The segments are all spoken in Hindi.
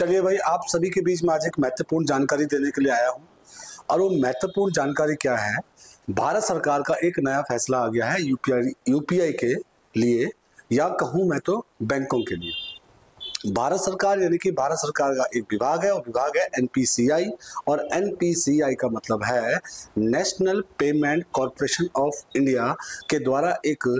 चलिए भाई, आप सभी के बीच में आज एक महत्वपूर्ण जानकारी देने के लिए आया हूं। और वो महत्वपूर्ण जानकारी क्या है? भारत सरकार का एक नया फैसला आ गया है यूपीआई के लिए, या कहूं मैं तो बैंकों के लिए। भारत सरकार यानी कि भारत सरकार का एक विभाग है, और विभाग है एनपीसीआई। और एनपीसीआई का मतलब है national payment corporation of India के द्वारा एक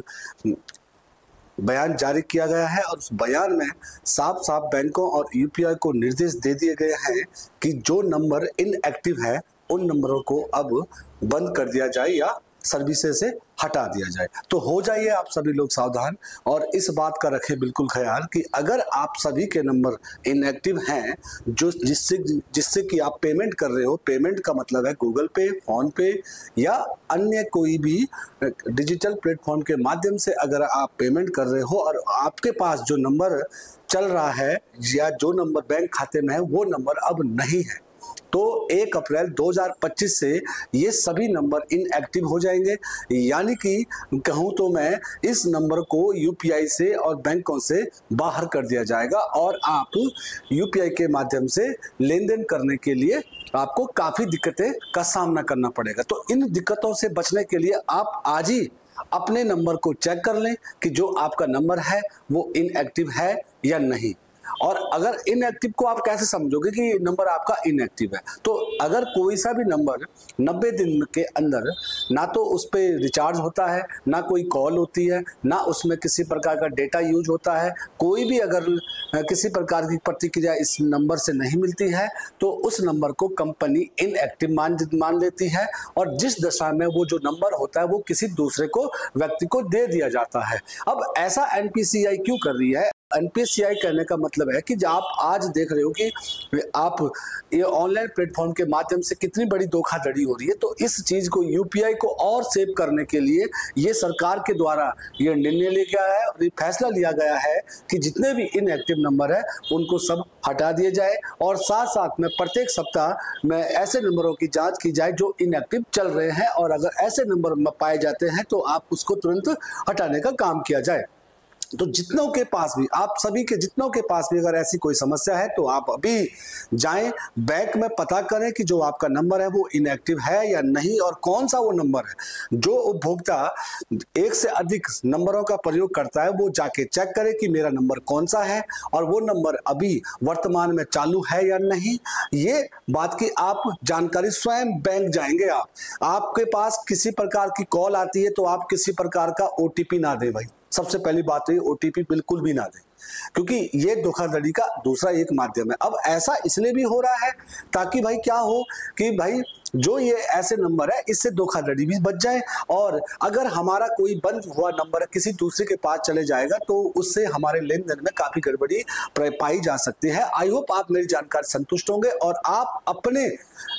बयान जारी किया गया है। और उस बयान में साफ साफ बैंकों और यूपीआई को निर्देश दे दिए गए हैं कि जो नंबर इनएक्टिव है उन नंबरों को अब बंद कर दिया जाए या सर्विसेज से हटा दिया जाए। तो हो जाइए आप सभी लोग सावधान, और इस बात का रखें बिल्कुल ख्याल कि अगर आप सभी के नंबर इनएक्टिव हैं, जो जिससे कि आप पेमेंट कर रहे हो, पेमेंट का मतलब है गूगल पे, फोन पे या अन्य कोई भी डिजिटल प्लेटफॉर्म के माध्यम से अगर आप पेमेंट कर रहे हो और आपके पास जो नंबर चल रहा है या जो नंबर बैंक खाते में है वो नंबर अब नहीं है, तो 1 अप्रैल 2025 से ये सभी नंबर इनएक्टिव हो जाएंगे। यानी कि कहूँ तो मैं इस नंबर को यूपीआई से और बैंकों से बाहर कर दिया जाएगा, और आप यूपीआई के माध्यम से लेन देन करने के लिए आपको काफ़ी दिक्कतें का सामना करना पड़ेगा। तो इन दिक्कतों से बचने के लिए आप आज ही अपने नंबर को चेक कर लें कि जो आपका नंबर है वो इनएक्टिव है या नहीं। और अगर इनएक्टिव को आप कैसे समझोगे कि नंबर आपका इनएक्टिव है? तो अगर कोई सा भी नंबर 90 दिन के अंदर ना तो उस पर रिचार्ज होता है, ना कोई कॉल होती है, ना उसमें किसी प्रकार का डेटा यूज होता है, कोई भी अगर किसी प्रकार की प्रतिक्रिया इस नंबर से नहीं मिलती है, तो उस नंबर को कंपनी इनएक्टिव मान लेती है, और जिस दशा में वो जो नंबर होता है वो किसी दूसरे को व्यक्ति को दे दिया जाता है। अब ऐसा एनपीसीआई क्यों कर रही है? एनपीसीआई कहने का मतलब है कि आप आज देख रहे हो कि आप ये ऑनलाइन प्लेटफॉर्म के माध्यम से कितनी बड़ी धोखाधड़ी हो रही है। तो इस चीज को, यूपीआई को और सेव करने के लिए ये सरकार के द्वारा ये निर्णय लिया गया है और ये फैसला लिया गया है कि जितने भी इनएक्टिव नंबर है उनको सब हटा दिए जाए, और साथ साथ में प्रत्येक सप्ताह में ऐसे नंबरों की जांच की जाए जो इनएक्टिव चल रहे हैं, और अगर ऐसे नंबर पाए जाते हैं तो आप उसको तुरंत हटाने का काम किया जाए। तो जितनों के पास भी, आप सभी के जितनों के पास भी अगर ऐसी कोई समस्या है तो आप अभी जाएं बैंक में, पता करें कि जो आपका नंबर है वो इनएक्टिव है या नहीं, और कौन सा वो नंबर है। जो उपभोक्ता एक से अधिक नंबरों का प्रयोग करता है वो जाके चेक करे कि मेरा नंबर कौन सा है और वो नंबर अभी वर्तमान में चालू है या नहीं। ये बात की आप जानकारी स्वयं बैंक जाएंगे। आपके पास किसी प्रकार की कॉल आती है तो आप किसी प्रकार का ओटीपी ना दें भाई। सबसे पहली बात तो ये ओटीपी बिल्कुल भी ना दें, क्योंकि ये धोखाधड़ी का दूसरा एक माध्यम है। अब ऐसा इसलिए भी हो रहा है ताकि भाई क्या हो कि भाई जो ये ऐसे नंबर है इससे धोखाधड़ी भी बच जाए, और अगर हमारा कोई बंद हुआ नंबर किसी दूसरे के पास चले जाएगा तो उससे हमारे लेन देन में काफी गड़बड़ी पाई जा सकती है। आई होप आप मेरी जानकारी संतुष्ट होंगे, और आप अपने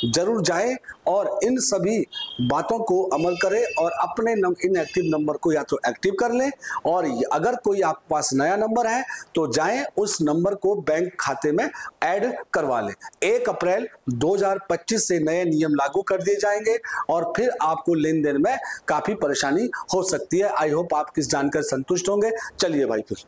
जरूर जाएं और इन सभी बातों को अमल करें और अपने इनएक्टिव नंबर को या तो एक्टिव कर लें, और अगर कोई आपके पास नया नंबर है तो जाएं उस नंबर को बैंक खाते में ऐड करवा लें। 1 अप्रैल 2025 से नए नियम लागू कर दिए जाएंगे, और फिर आपको लेन देन में काफी परेशानी हो सकती है। आई होप आप किस जानकर संतुष्ट होंगे। चलिए भाई फिर